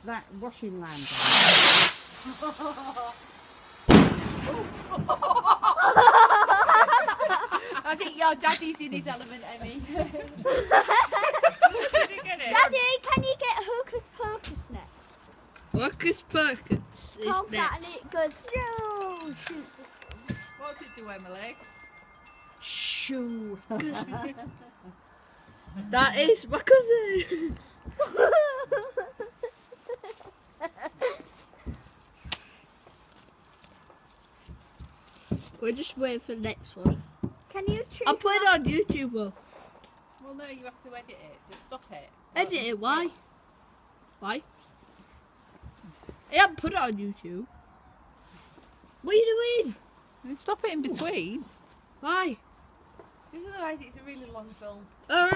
that washing line down. I think your daddy's in his element, Emmy. Did you get it? Daddy, can you get Hocus Pocus next? Hocus Pocus is Hold that and next. it goes, no, shoots it. What's it do, Emily? Shoo. That is my cousin. We're just waiting for the next one. Can you choose? I'll put it on YouTube. Will. Well, no, you have to edit it. Just stop it. Edit it. Why? Why? I haven't put it on YouTube. What are you doing? Then stop it in between. Why? Because otherwise it's a really long film. Alright.